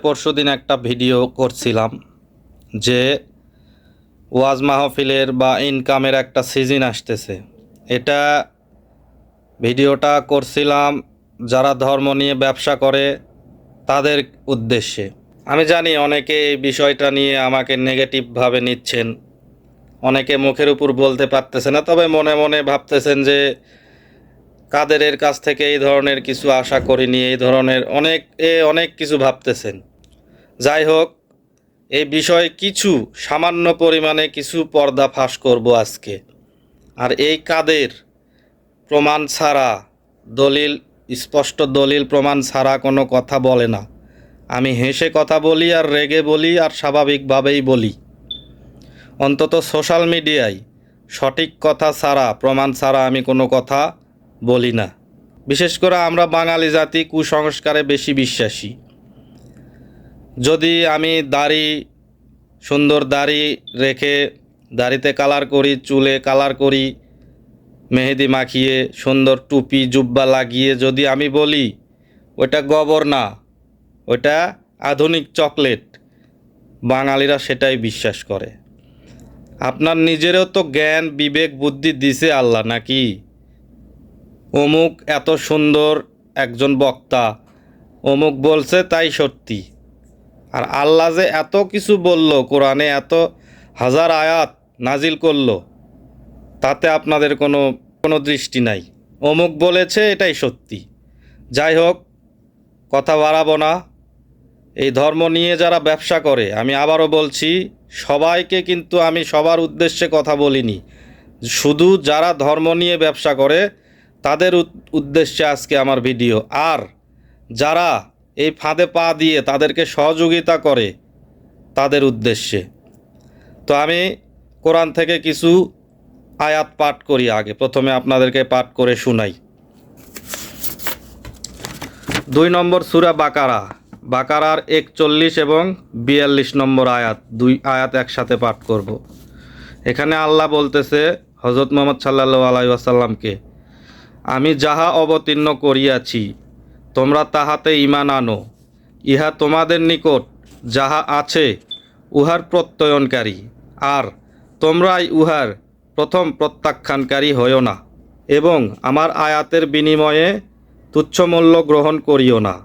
পরশুদিন একটা ভিডিও করছিলাম যে ওয়াজ মাহফিলের বা ইনকামের একটা সিজন আসতেছে। এটা ভিডিওটা করছিলাম যারা ধর্ম নিয়ে ব্যবসা করে তাদের উদ্দেশ্যে। আমি জানি অনেকে এই বিষয়টা নিয়ে আমাকে নেগেটিভভাবে নিচ্ছেন, অনেকে মুখের উপর বলতে পারতেছে না, তবে মনে মনে ভাবতেছেন যে কাদেরের কাছ থেকে এই ধরনের কিছু আশা করিনি, এই ধরনের অনেক কিছু ভাবতেছেন। যাই হোক, এই বিষয়ে কিছু সামান্য পরিমাণে কিছু পর্দা ফাঁস করব আজকে। আর এই কাদের প্রমাণ ছাড়া, দলিল, স্পষ্ট দলিল প্রমাণ ছাড়া কোনো কথা বলে না। আমি হেসে কথা বলি আর রেগে বলি আর স্বাভাবিকভাবেই বলি। অন্তত সোশ্যাল মিডিয়ায় সঠিক কথা ছাড়া, প্রমাণ ছাড়া আমি কোনো কথা বলি না। বিশেষ করে আমরা বাঙালি জাতি কুসংস্কারে বেশি বিশ্বাসী। যদি আমি সুন্দর দাড়ি রেখে দাড়িতে কালার করি, চুলে কালার করি, মেহেদি মাখিয়ে সুন্দর টুপি জুব্বা লাগিয়ে যদি আমি বলি ওটা গোবর না, ওটা আধুনিক চকলেট, বাঙালিরা সেটাই বিশ্বাস করে। আপনার নিজেরও তো জ্ঞান বিবেক বুদ্ধি দিছে আল্লাহ নাকি? অমুক এত সুন্দর একজন বক্তা, অমুক বলছে তাই সত্যি। আর আল্লাহ যে এত কিছু বলল, কোরআনে এত হাজার আয়াত নাজিল করলো, তাতে আপনাদের কোনো কোনো দৃষ্টি নাই। অমুক বলেছে এটাই সত্যি। যাই হোক, কথা বাড়াবো না। এই ধর্ম নিয়ে যারা ব্যবসা করে, আমি আবারও বলছি, সবাইকে কিন্তু আমি সবার উদ্দেশ্যে কথা বলিনি, শুধু যারা ধর্ম নিয়ে ব্যবসা করে তাদের উদ্দেশ্যে আজকে আমার ভিডিও। আর যারা এই ফাঁদে পা দিয়ে তাদেরকে সহযোগিতা করে তাদের উদ্দেশ্যে। তো আমি কোরআন থেকে কিছু আয়াত পাঠ করি। আগে প্রথমে আপনাদেরকে পাঠ করে শুনাই। 2 নম্বর সূরা বাকারার 41 এবং 42 নম্বর আয়াত, 2 আয়াত একসাথে পাঠ করব। এখানে আল্লাহ বলতেছে হযরত মুহাম্মদ সাল্লাল্লাহু আলাইহি ওয়াসাল্লামকে, আমি যাহা অবতীর্ণ করিয়াছি তোমরা তাহাতে ঈমান আনো, ইহা তোমাদের নিকট যাহা আছে উহার প্রত্যয়নকারী, আর তোমরাই উহার প্রথম প্রত্যাখ্যানকারী হইও না, এবং আমার আয়াতের বিনিময়ে তুচ্ছমূল্য গ্রহণ করিও না।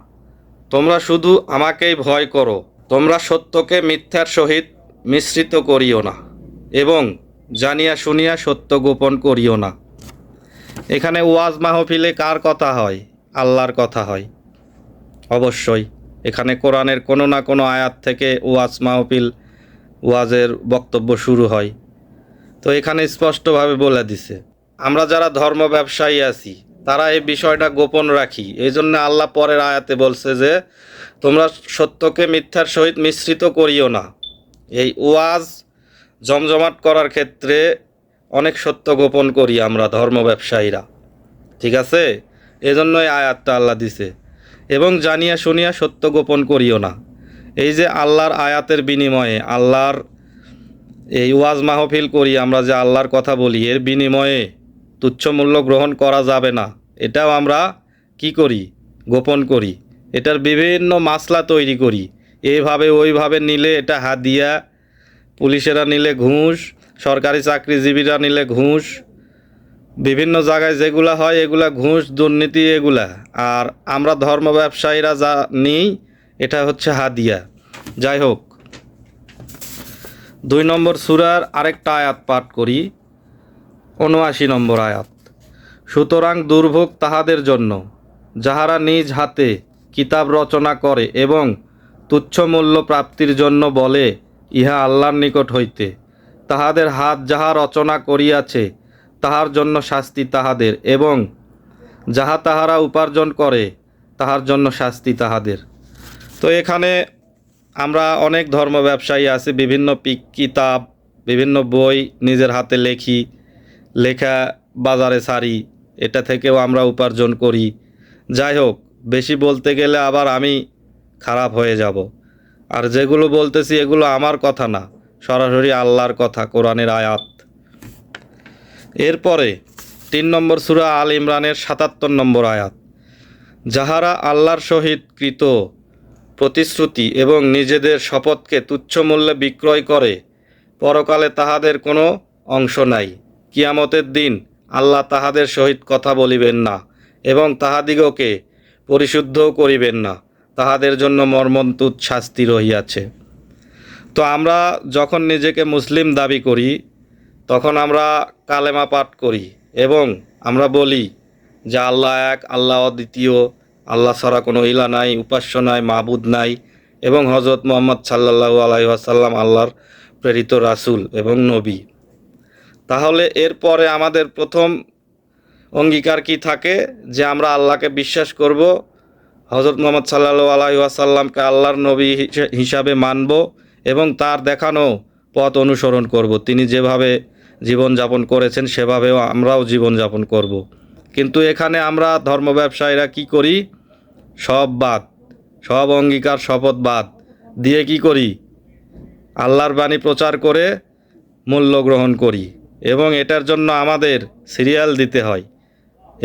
তোমরা শুধু আমাকেই ভয় করো, তোমরা সত্যকে মিথ্যার সহিত মিশ্রিত করিও না, এবং জানিয়া শুনিয়া সত্য গোপন করিও না। এখানে ওয়াজ মাহফিলে কার কথা হয়? আল্লাহর কথা হয় অবশ্যই। এখানে কোরআনের কোনো না কোনো আয়াত থেকে ওয়াজ মাহফিল, ওয়াজের বক্তব্য শুরু হয়। তো এখানে স্পষ্টভাবে বলে দিছে, আমরা যারা ধর্ম ব্যবসায়ী আছি তারা এই বিষয়টা গোপন রাখি। এই জন্য আল্লাহ পরের আয়াতে বলছে যে তোমরা সত্যকে মিথ্যার সহিত মিশ্রিত করিও না। এই ওয়াজ জমজমাট করার ক্ষেত্রে অনেক সত্য গোপন করি আমরা ধর্ম ব্যবসায়ীরা, ঠিক আছে? এজন্য এই আয়াতটা আল্লাহ দিছে, এবং জানিয়া শুনিয়া সত্য গোপন করিও না। এই যে আল্লাহর আয়াতের বিনিময়ে, আল্লাহর এই ওয়াজ মাহফিল করি আমরা, যে আল্লাহর কথা বলি, এর বিনিময়ে তুচ্ছ মূল্য গ্রহণ করা যাবে না, এটাও আমরা কি করি? গোপন করি। এটার বিভিন্ন মাসলা তৈরি করি। এইভাবে ওইভাবে নিলে এটা হাদিয়া, পুলিশেরা নিলে ঘুষ, সরকারি চাকরিজীবীরা নিলে ঘুষ, বিভিন্ন জায়গায় যেগুলা হয় এগুলা ঘুষ, দুর্নীতি এগুলা। আর আমরা ধর্ম ব্যবসায়ীরা যা নিই এটা হচ্ছে হাদিয়া। যাই হোক, 2 নম্বর সূরার আরেকটা আয়াত পাঠ করি, 79 নম্বর আয়াত। সুতরাং দুর্ভোগ তাহাদের জন্য যাহারা নিজ হাতে কিতাব রচনা করে এবং তুচ্ছ মূল্য প্রাপ্তির জন্য বলে ইহা আল্লাহর নিকট হইতে, তাহাদের হাত যাহা রচনা করিয়াছে তাহার জন্য শাস্তি তাহাদের, এবং যাহা তাহারা উপার্জন করে তাহার জন্য শাস্তি তাহাদের। তো এখানে আমরা অনেক ধর্ম ব্যবসায়ী আছি, বিভিন্ন কিতাব, বিভিন্ন বই নিজের হাতে লেখা বাজারে ছাড়ি, এটা থেকেও আমরা উপার্জন করি। যাই হোক, বেশি বলতে গেলে আবার আমি খারাপ হয়ে যাব। আর যেগুলো বলতেছি এগুলো আমার কথা না, সরাসরি আল্লাহর কথা, কোরআনের আয়াত। এরপরে 3 নম্বর সূরা আল ইমরানের 77 নম্বর আয়াত। যাহারা আল্লাহর সহিত কৃত প্রতিশ্রুতি এবং নিজেদের শপথকে তুচ্ছ মূল্যে বিক্রয় করে, পরকালে তাহাদের কোনো অংশ নাই। কিয়ামতের দিন আল্লাহ তাহাদের সহিত কথা বলিবেন না এবং তাহাদিগকে পরিশুদ্ধও করিবেন না, তাহাদের জন্য মর্মন্তুদ শাস্তি রহিয়াছে। তো আমরা যখন নিজেকে মুসলিম দাবি করি তখন আমরা কালেমা পাঠ করি এবং আমরা বলি যে আল্লাহ এক, আল্লাহ অদ্বিতীয়, আল্লাহ ছাড়া কোনো ইলা নাই, উপাস্য নাই, মাবুদ নাই, এবং হজরত মুহাম্মদ সাল্লাল্লাহু আলাইহি ওয়াসাল্লাম আল্লাহর প্রেরিত রাসূল এবং নবী। তাহলে এরপরে আমাদের প্রথম অঙ্গীকার কি থাকে? যে আমরা আল্লাহকে বিশ্বাস করব, হজরত মুহাম্মদ সাল্লাল্লাহু আলাইহি ওয়াসাল্লামকে আল্লাহর নবী হিসাবে মানব এবং তার দেখানো পথ অনুসরণ করব। তিনি যেভাবে জীবনযাপন করেছেন সেভাবেও আমরাও জীবনযাপন করব। কিন্তু এখানে আমরা ধর্ম ব্যবসায়ীরা কি করি? সব বাদ, সব অঙ্গীকার শপথ বাদ দিয়ে কি করি? আল্লাহর বাণী প্রচার করে মূল্য গ্রহণ করি এবং এটার জন্য আমাদের সিরিয়াল দিতে হয়।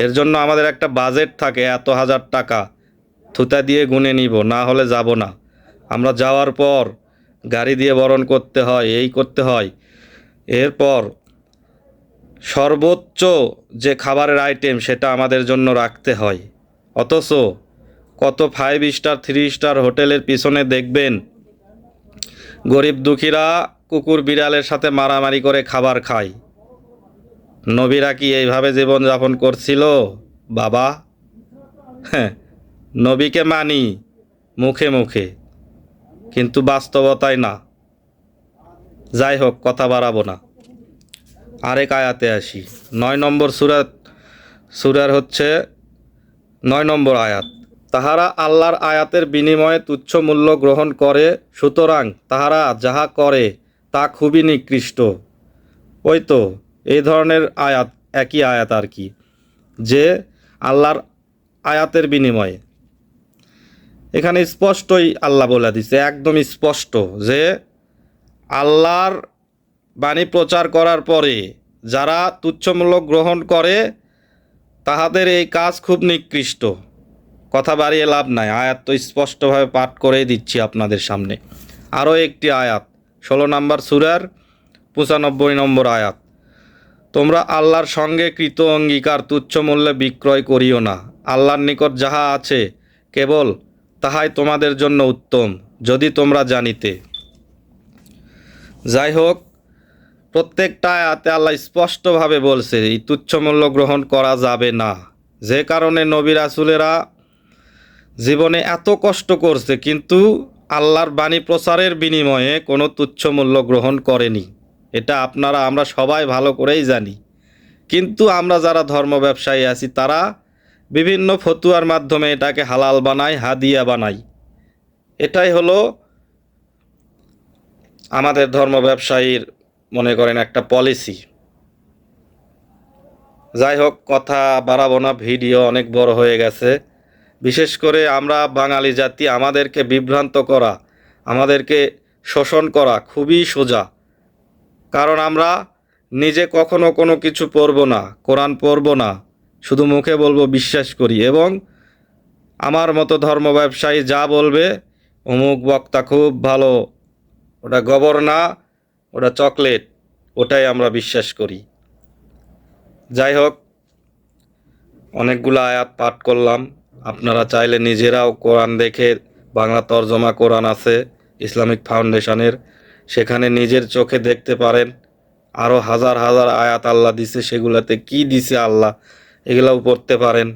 এর জন্য আমাদের একটা বাজেট থাকে, এত হাজার টাকা থুতা দিয়ে গুনে নিব, না হলে যাব না। আমরা যাওয়ার পর গাড়ি দিয়ে বরণ করতে হয়, এই করতে হয়। এরপর সর্বোচ্চ যে খাবারের আইটেম সেটা আমাদের জন্য রাখতে হয়। অথচ কত 5 স্টার 3 স্টার হোটেলের পিছনে দেখবেন গরিব দুঃখীরা কুকুর বিড়ালের সাথে মারামারি করে খাবার খায়। নবীরা কি এইভাবে জীবনযাপন করছিল বাবা? হ্যাঁ, নবীকে মানি মুখে মুখে, কিন্তু বাস্তবতায় না। যাই হোক, কথা বাড়াবো না, আরেক আয়াতে আসি। 9 নম্বর সূরার হচ্ছে 9 নম্বর আয়াত। তাহারা আল্লাহর আয়াতের বিনিময়ে তুচ্ছ মূল্য গ্রহণ করে, সুতরাং তাহারা যাহা করে তা খুবই নিকৃষ্ট। ওই তো এই ধরনের আয়াত, একই আয়াত আর কি, যে আল্লাহর আয়াতের বিনিময়ে। এখানে স্পষ্টই আল্লাহ বলে দিছে, একদম স্পষ্ট, যে আল্লাহর বাণী প্রচার করার পরে যারা তুচ্ছমূল্য গ্রহণ করে তাহাদের এই কাজ খুব নিকৃষ্ট। কথা বাড়িয়ে লাভ নাই, আয়াত তো স্পষ্টভাবে পাঠ করেই দিচ্ছি আপনাদের সামনে। আরও একটি আয়াত, 16 নম্বর সূরার 95 নম্বর আয়াত। তোমরা আল্লাহর সঙ্গে কৃত অঙ্গীকার তুচ্ছ মূল্যে বিক্রয় করিও না। আল্লাহর নিকট যাহা আছে কেবল তাহাই তোমাদের জন্য উত্তম, যদি তোমরা জানিতে। যাই হোক, প্রত্যেকটা আয়াতে আল্লাহ স্পষ্টভাবে বলছে এই তুচ্ছ মূল্য গ্রহণ করা যাবে না। যে কারণে নবী রাসূলেরা জীবনে এত কষ্ট করছে কিন্তু আল্লাহর বাণী প্রচারের বিনিময়ে কোনো তুচ্ছ মূল্য গ্রহণ করেনি। এটা আমরা সবাই ভালো করেই জানি। কিন্তু আমরা যারা ধর্ম ব্যবসায়ী আছি তারা বিভিন্ন ফতুয়ার মাধ্যমে এটাকে হালাল বানাই, হাদিয়া বানাই। এটাই হলো আমাদের ধর্ম ব্যবসায়ীর মনে করেন একটা পলিসি। যাই হোক, কথা বাড়াবো না, ভিডিও অনেক বড় হয়ে গেছে। বিশেষ করে আমরা বাঙালি জাতি, আমাদেরকে বিভ্রান্ত করা, আমাদেরকে শোষণ করা খুবই সোজা। কারণ আমরা নিজে কখনো কোনো কিছু পড়ব না, কোরআন পড়ব না, শুধু মুখে বলবো বিশ্বাস করি, এবং আমার মতো ধর্ম ব্যবসায়ী যা বলবে অমুক বক্তা খুব ভালো, ওটা গোবর না, ওটা চকলেট, ওটাই আমরা বিশ্বাস করি। যাই হোক, অনেকগুলো আয়াত পাঠ করলাম। আপনারা চাইলে নিজেরাও কোরআন দেখে, বাংলা তরজমা কোরআন আছে ইসলামিক ফাউন্ডেশনের, সেখানে নিজের চোখে দেখতে পারেন। আরও হাজার হাজার আয়াত আল্লাহ দিছে, সেগুলাতে কি দিছে আল্লাহ এগুলাও পড়তে পারেন।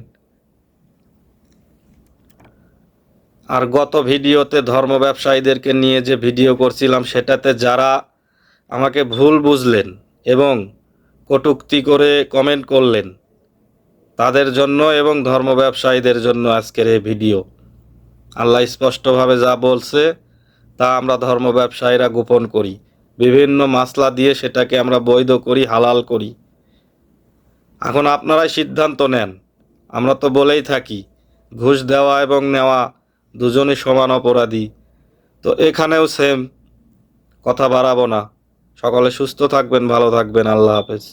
আর গত ভিডিওতে ধর্ম ব্যবসায়ীদেরকে নিয়ে যে ভিডিও করছিলাম সেটাতে যারা আমাকে ভুল বুঝলেন এবং কটূক্তি করে কমেন্ট করলেন তাদের জন্য এবং ধর্ম ব্যবসায়ীদের জন্য আজকের এই ভিডিও। আল্লাহ স্পষ্টভাবে যা বলছে তা আমরা ধর্ম ব্যবসায়ীরা গোপন করি, বিভিন্ন মাসলা দিয়ে সেটাকে আমরা বৈধ করি, হালাল করি। এখন আপনারাই সিদ্ধান্ত নেন। আমরা তো বলেই থাকি ঘুষ দেওয়া এবং নেওয়া দুজনই সমান অপরাধী। তো এখানেও সেম। কথা বাড়াবো না। সকলে সুস্থ থাকবেন, ভালো থাকবেন। আল্লাহ হাফেজ।